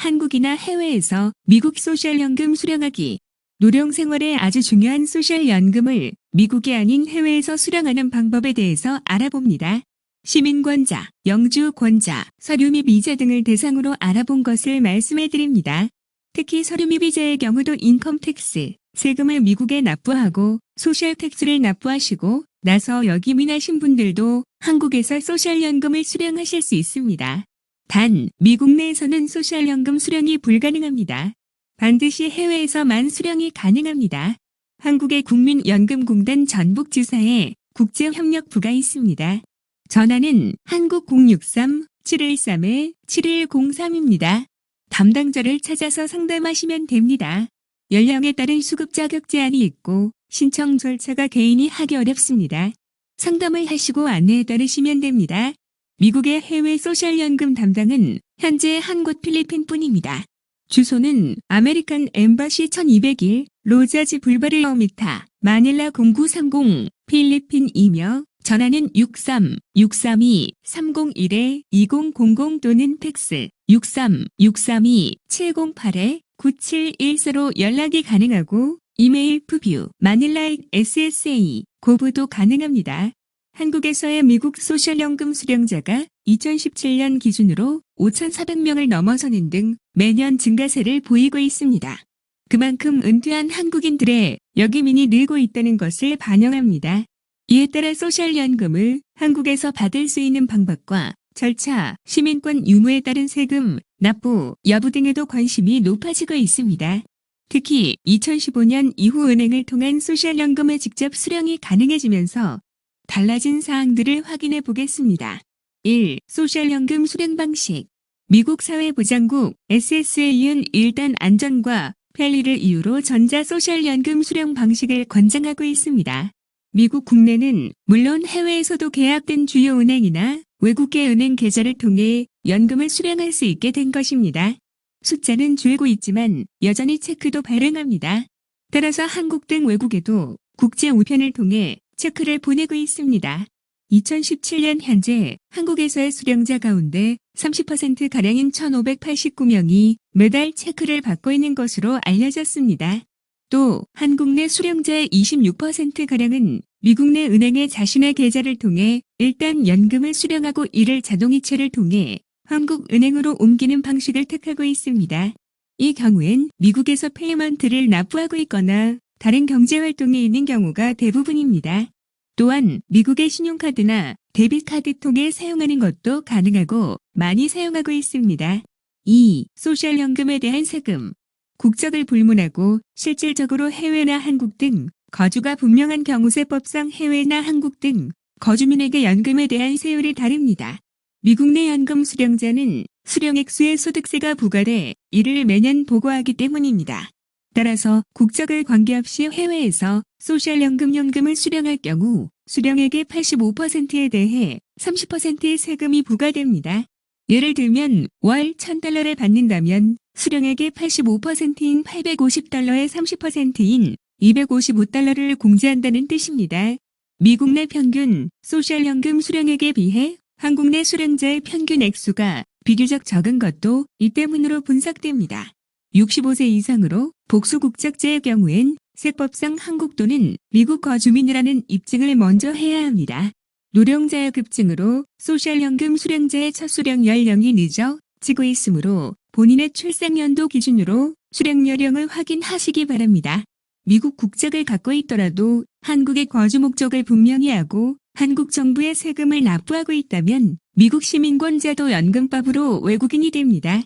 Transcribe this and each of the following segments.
한국이나 해외에서 미국 소셜연금 수령하기. 노령생활에 아주 중요한 소셜연금을 미국이 아닌 해외에서 수령하는 방법에 대해서 알아봅니다. 시민권자, 영주권자, 서류 및 비자 등을 대상으로 알아본 것을 말씀해 드립니다. 특히 서류 및 비자의 경우도 인컴택스, 세금을 미국에 납부하고 소셜택스를 납부하시고 나서 역이민하신 분들도 한국에서 소셜연금을 수령하실 수 있습니다. 단, 미국 내에서는 소셜연금 수령이 불가능합니다. 반드시 해외에서만 수령이 가능합니다. 한국의 국민연금공단 전북지사에 국제협력부가 있습니다. 전화는 한국 063-713-7103입니다. 담당자를 찾아서 상담하시면 됩니다. 연령에 따른 수급 자격 제한이 있고 신청 절차가 개인이 하기 어렵습니다. 상담을 하시고 안내에 따르시면 됩니다. 미국의 해외 소셜연금 담당은 현재 한 곳 필리핀뿐입니다. 주소는 아메리칸 엠바시 1201 로자즈 불바르 어미타 마닐라 0930 필리핀이며 전화는 63-632-301-2000 또는 팩스 63-632-708-9714로 연락이 가능하고 이메일 푸뷰 manila@ssa 고부도 가능합니다. 한국에서의 미국 소셜연금 수령자가 2017년 기준으로 5,400명을 넘어서는 등 매년 증가세를 보이고 있습니다. 그만큼 은퇴한 한국인들의 역이민이 늘고 있다는 것을 반영합니다. 이에 따라 소셜연금을 한국에서 받을 수 있는 방법과 절차, 시민권 유무에 따른 세금, 납부, 여부 등에도 관심이 높아지고 있습니다. 특히 2015년 이후 은행을 통한 소셜연금의 직접 수령이 가능해지면서 달라진 사항들을 확인해 보겠습니다. 1. 소셜연금 수령 방식. 미국 사회보장국 SSA는 일단 안전과 편리를 이유로 전자 소셜연금 수령 방식을 권장하고 있습니다. 미국 국내는 물론 해외에서도 계약된 주요 은행이나 외국계 은행 계좌를 통해 연금을 수령할 수 있게 된 것입니다. 숫자는 줄고 있지만 여전히 체크도 발행합니다. 따라서 한국 등 외국에도 국제 우편을 통해 체크를 보내고 있습니다. 2017년 현재 한국에서의 수령자 가운데 30%가량인 1,589명이 매달 체크를 받고 있는 것으로 알려졌습니다. 또 한국 내 수령자의 26%가량은 미국 내 은행에 자신의 계좌를 통해 일단 연금을 수령하고 이를 자동이체를 통해 한국은행으로 옮기는 방식을 택하고 있습니다. 이 경우엔 미국에서 페이먼트를 납부하고 있거나 다른 경제활동에 있는 경우가 대부분입니다. 또한 미국의 신용카드나 데비트카드 통해 사용하는 것도 가능하고 많이 사용하고 있습니다. 2. 소셜연금에 대한 세금. 국적을 불문하고 실질적으로 해외나 한국 등 거주가 분명한 경우 세법상 해외나 한국 등 거주민에게 연금에 대한 세율이 다릅니다. 미국 내 연금 수령자는 수령 액수의 소득세가 부과돼 이를 매년 보고하기 때문입니다. 따라서 국적을 관계없이 해외에서 소셜연금을 수령할 경우 수령액의 85%에 대해 30%의 세금이 부과됩니다. 예를 들면 월 $1,000를 받는다면 수령액의 85%인 $850의 30%인 $255를 공제한다는 뜻입니다. 미국 내 평균 소셜연금 수령액에 비해 한국 내 수령자의 평균 액수가 비교적 적은 것도 이 때문으로 분석됩니다. 65세 이상으로 복수국적자의 경우엔 세법상 한국 또는 미국 거주민이라는 입증을 먼저 해야 합니다. 노령자의 급증으로 소셜연금 수령자의 첫 수령 연령이 늦어지고 있으므로 본인의 출생연도 기준으로 수령 연령을 확인하시기 바랍니다. 미국 국적을 갖고 있더라도 한국의 거주 목적을 분명히 하고 한국 정부에 세금을 납부하고 있다면 미국 시민권자도 연금법으로 외국인이 됩니다.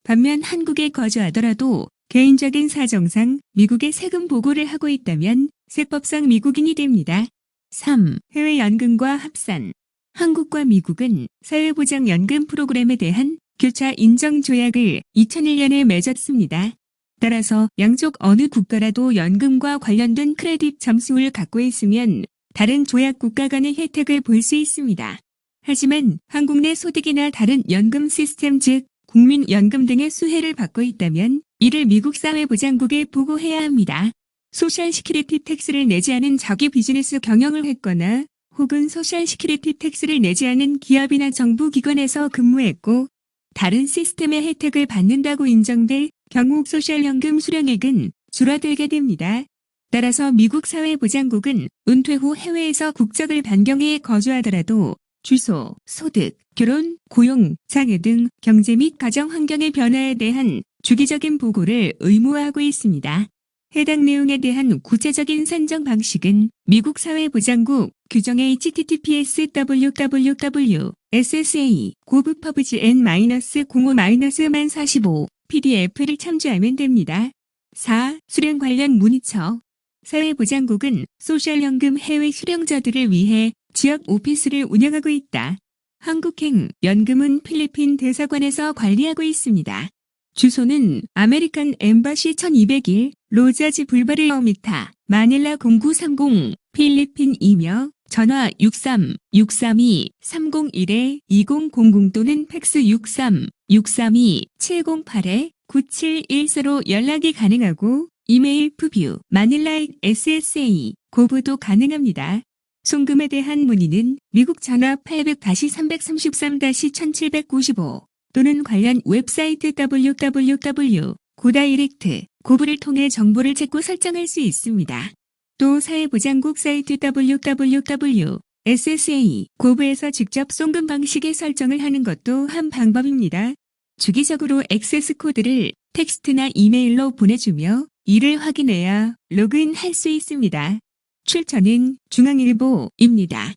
반면 한국에 거주하더라도 개인적인 사정상 미국에 세금 보고를 하고 있다면 세법상 미국인이 됩니다. 3. 해외 연금과 합산. 한국과 미국은 사회보장연금 프로그램에 대한 교차 인정 조약을 2001년에 맺었습니다. 따라서 양쪽 어느 국가라도 연금과 관련된 크레딧 점수를 갖고 있으면 다른 조약 국가 간의 혜택을 볼 수 있습니다. 하지만 한국 내 소득이나 다른 연금 시스템 즉 국민연금 등의 수혜를 받고 있다면 이를 미국 사회보장국에 보고해야 합니다. 소셜 시큐리티 텍스를 내지 않은 자기 비즈니스 경영을 했거나 혹은 소셜 시큐리티 텍스를 내지 않은 기업이나 정부 기관에서 근무했고 다른 시스템의 혜택을 받는다고 인정될 경우 소셜연금 수령액은 줄어들게 됩니다. 따라서 미국 사회보장국은 은퇴 후 해외에서 국적을 변경해 거주하더라도 주소, 소득, 결혼, 고용, 장애 등 경제 및 가정 환경의 변화에 대한 주기적인 보고를 의무화하고 있습니다. 해당 내용에 대한 구체적인 산정 방식은 미국 사회보장국 규정 https://www.ssa govpubg/n-05-1045 pdf를 참조하면 됩니다. 4. 수령 관련 문의처. 사회보장국은 소셜연금 해외 수령자들을 위해 지역 오피스를 운영하고 있다. 한국행 연금은 필리핀 대사관에서 관리하고 있습니다. 주소는 아메리칸 엠바시 1201 로자지 불바르 어미타 마닐라 0930 필리핀이며 전화 63-632-301-2000 또는 팩스 63-632-708-9714로 연락이 가능하고 이메일 푸뷰 manila@ssa 고부도 가능합니다. 송금에 대한 문의는 미국 전화 800-333-1795 또는 관련 웹사이트 www.고다이렉트 고부를 통해 정보를 찾고 설정할 수 있습니다. 또 사회보장국 사이트 www.ssa 고부에서 직접 송금 방식의 설정을 하는 것도 한 방법입니다. 주기적으로 액세스 코드를 텍스트나 이메일로 보내주며 이를 확인해야 로그인할 수 있습니다. 출처는 중앙일보입니다.